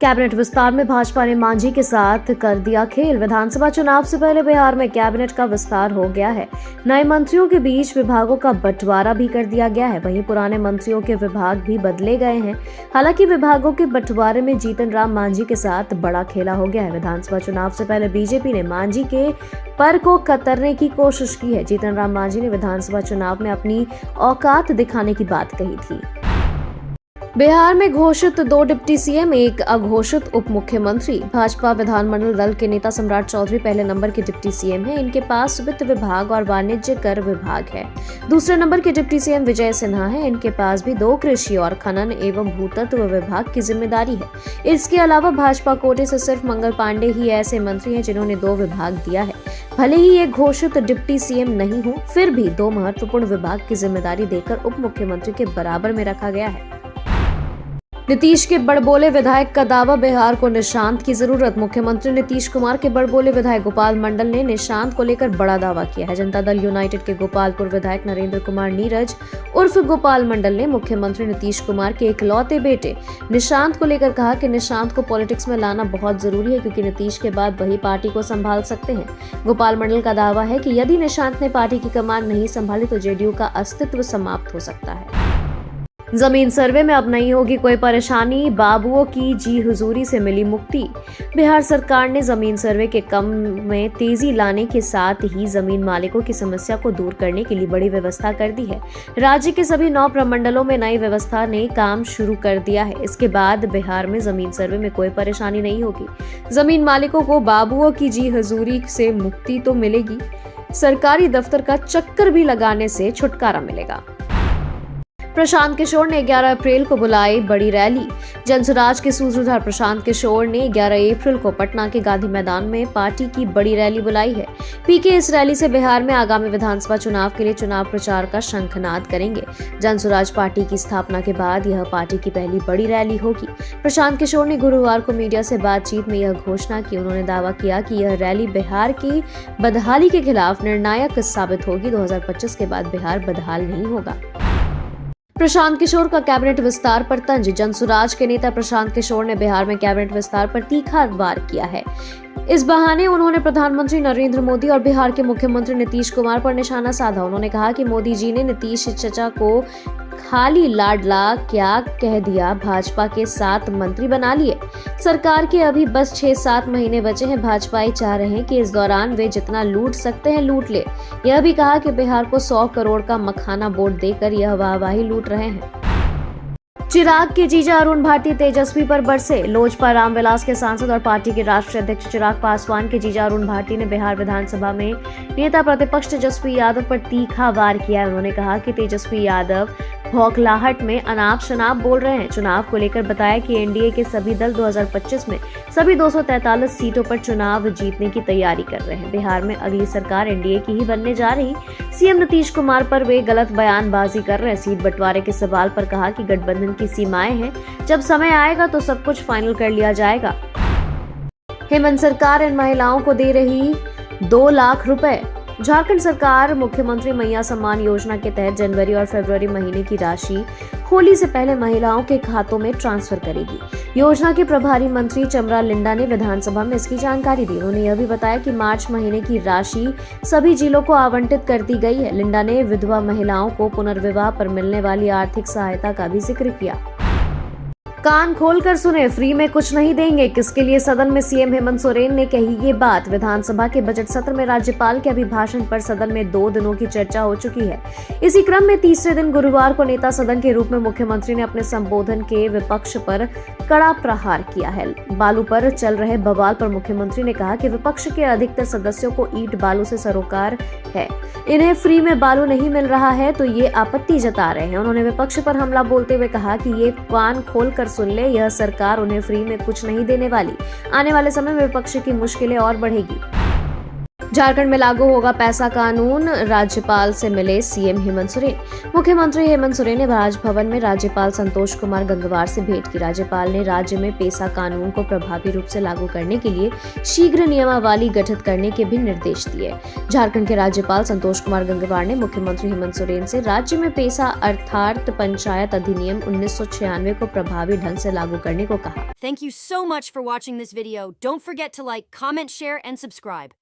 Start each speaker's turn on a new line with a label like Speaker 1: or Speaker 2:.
Speaker 1: Cabinet विस्तार में भाजपा ने मांझी के साथ कर दिया खेल। विधानसभा चुनाव से पहले बिहार में कैबिनेट का विस्तार हो गया है। नए मंत्रियों के बीच विभागों का बंटवारा भी कर दिया गया है। वहीं पुराने मंत्रियों के विभाग भी बदले गए हैं। हालांकि विभागों के बंटवारे में जीतन राम मांझी के साथ बड़ा खेला हो गया है। विधानसभा चुनाव से पहले बीजेपी ने मांझी के पर को कतरने की कोशिश की है। जीतन राम मांझी ने विधानसभा चुनाव में अपनी औकात दिखाने की बात कही थी। बिहार में घोषित 2 डिप्टी सीएम, एक अघोषित उप मुख्यमंत्री। भाजपा विधानमंडल दल के नेता सम्राट चौधरी पहले नंबर के डिप्टी सीएम हैं। इनके पास वित्त विभाग और वाणिज्य कर विभाग है। दूसरे नंबर के डिप्टी सीएम विजय सिन्हा हैं। इनके पास भी 2 कृषि और खनन एवं भूतत्व विभाग की जिम्मेदारी है। इसके अलावा भाजपा कोटे से सिर्फ मंगल पांडे ही ऐसे मंत्री हैं जिन्होंने 2 विभाग दिया है। भले ही ये घोषित डिप्टी सीएम नहीं हो, फिर भी 2 महत्वपूर्ण विभाग की जिम्मेदारी देकर उप मुख्यमंत्री के बराबर में रखा गया है। नीतीश के बड़बोले विधायक का दावा, बिहार को निशांत की जरूरत। मुख्यमंत्री नीतीश कुमार के बड़बोले विधायक गोपाल मंडल ने निशांत को लेकर बड़ा दावा किया है। जनता दल यूनाइटेड के गोपालपुर विधायक नरेंद्र कुमार नीरज उर्फ गोपाल मंडल ने मुख्यमंत्री नीतीश कुमार के इकलौते बेटे निशांत को लेकर कहा कि निशांत को पॉलिटिक्स में लाना बहुत जरूरी है, क्योंकि नीतीश के बाद वही पार्टी को संभाल सकते हैं। गोपाल मंडल का दावा है कि यदि निशांत ने पार्टी की कमान नहीं संभाली तो जेडीयू का अस्तित्व समाप्त हो सकता है। जमीन सर्वे में अब नहीं होगी कोई परेशानी, बाबुओं की जी हुजूरी से मिली मुक्ति। बिहार सरकार ने जमीन सर्वे के काम में तेजी लाने के साथ ही जमीन मालिकों की समस्या को दूर करने के लिए बड़ी व्यवस्था कर दी है। राज्य के सभी 9 प्रमंडलों में नई व्यवस्था ने काम शुरू कर दिया है। इसके बाद बिहार में जमीन सर्वे में कोई परेशानी नहीं होगी। जमीन मालिकों को बाबुओं की जी हुजूरी से मुक्ति तो मिलेगी, सरकारी दफ्तर का चक्कर भी लगाने से छुटकारा मिलेगा। प्रशांत किशोर ने 11 अप्रैल को बुलाई बड़ी रैली। जनसुराज के सूत्रधार प्रशांत किशोर ने 11 अप्रैल को पटना के गांधी मैदान में पार्टी की बड़ी रैली बुलाई है। पीके इस रैली से बिहार में आगामी विधानसभा चुनाव के लिए चुनाव प्रचार का शंखनाद करेंगे। जनसुराज पार्टी की स्थापना के बाद यह पार्टी की पहली बड़ी रैली होगी। प्रशांत किशोर ने गुरुवार को मीडिया से बातचीत में यह घोषणा की। उन्होंने दावा किया कि यह रैली बिहार की बदहाली के खिलाफ निर्णायक साबित होगी। 2025 के बाद बिहार बदहाल नहीं होगा। प्रशांत किशोर का कैबिनेट विस्तार पर तंज। जनसुराज के नेता प्रशांत किशोर ने बिहार में कैबिनेट विस्तार पर तीखा वार किया है। इस बहाने उन्होंने प्रधानमंत्री नरेंद्र मोदी और बिहार के मुख्यमंत्री नीतीश कुमार पर निशाना साधा। उन्होंने कहा कि मोदी जी ने नीतीश चचा को खाली लाडला क्या कह दिया, भाजपा के 7 मंत्री बना लिए। सरकार के अभी बस 6-7 महीने बचे हैं। भाजपाई चाह रहे हैं कि इस दौरान वे जितना लूट सकते हैं लूट ले। यह भी कहा कि बिहार को 100 करोड़ का मखाना बोर्ड देकर यह वाहवाही लूट रहे हैं। चिराग के जीजा अरुण भाटी तेजस्वी पर बरसे। लोजपा रामविलास के सांसद और पार्टी के राष्ट्रीय अध्यक्ष चिराग पासवान के जीजा अरुण भाटी ने बिहार विधानसभा में नेता प्रतिपक्ष तेजस्वी यादव पर तीखा वार किया है। उन्होंने कहा कि तेजस्वी यादव भौखलाहट में अनाप शनाप बोल रहे हैं। चुनाव को लेकर बताया कि एनडीए के सभी दल 2025 में सभी 243 सीटों पर चुनाव जीतने की तैयारी कर रहे हैं। बिहार में अगली सरकार एनडीए की ही बनने जा रही। सीएम नीतीश कुमार पर वे गलत बयानबाजी कर रहे हैं। सीट बंटवारे के सवाल पर कहा कि गठबंधन की सीमाएं हैं, जब समय आएगा तो सब कुछ फाइनल कर लिया जाएगा। हेमंत सरकार इन महिलाओं को दे रही 2 लाख रुपए। झारखंड सरकार मुख्यमंत्री मैया सम्मान योजना के तहत जनवरी और फरवरी महीने की राशि होली से पहले महिलाओं के खातों में ट्रांसफर करेगी। योजना के प्रभारी मंत्री चमरा लिंडा ने विधानसभा में इसकी जानकारी दी। उन्होंने यह भी बताया कि मार्च महीने की राशि सभी जिलों को आवंटित कर दी गई है। लिंडा ने विधवा महिलाओं को पुनर्विवाह पर मिलने वाली आर्थिक सहायता का भी जिक्र किया। कान खोलकर सुने, फ्री में कुछ नहीं देंगे। किसके लिए? सदन में सीएम हेमंत सोरेन ने कही ये बात। विधानसभा के बजट सत्र में राज्यपाल के अभिभाषण पर सदन में 2 दिनों की चर्चा हो चुकी है। इसी क्रम में तीसरे दिन गुरुवार को नेता सदन के रूप में मुख्यमंत्री ने अपने संबोधन के विपक्ष पर कड़ा प्रहार किया है। बालू पर चल रहे बवाल पर मुख्यमंत्री ने कहा कि विपक्ष के अधिकतर सदस्यों को ईंट बालू से सरोकार है। इन्हें फ्री में बालू नहीं मिल रहा है तो ये आपत्ति जता रहे हैं। उन्होंने विपक्ष पर हमला बोलते हुए कहा कि ये कान खोलकर सुन ले, यह सरकार उन्हें फ्री में कुछ नहीं देने वाली। आने वाले समय में विपक्ष की मुश्किलें और बढ़ेगी। झारखंड में लागू होगा पैसा कानून, राज्यपाल से मिले सीएम हेमंत सोरेन। मुख्यमंत्री हेमंत सोरेन ने राजभवन में राज्यपाल संतोष कुमार गंगवार से भेंट की। राज्यपाल ने राज्य में पैसा कानून को प्रभावी रूप से लागू करने के लिए शीघ्र नियमावली गठित करने के भी निर्देश दिए। झारखंड के राज्यपाल संतोष कुमार गंगवार ने मुख्यमंत्री हेमंत सोरेन से राज्य में पैसा अर्थात पंचायत अधिनियम 1996 को प्रभावी ढंग से लागू करने को कहा।
Speaker 2: Thank you so much for watching this video. Don't forget to like, comment, share, and subscribe.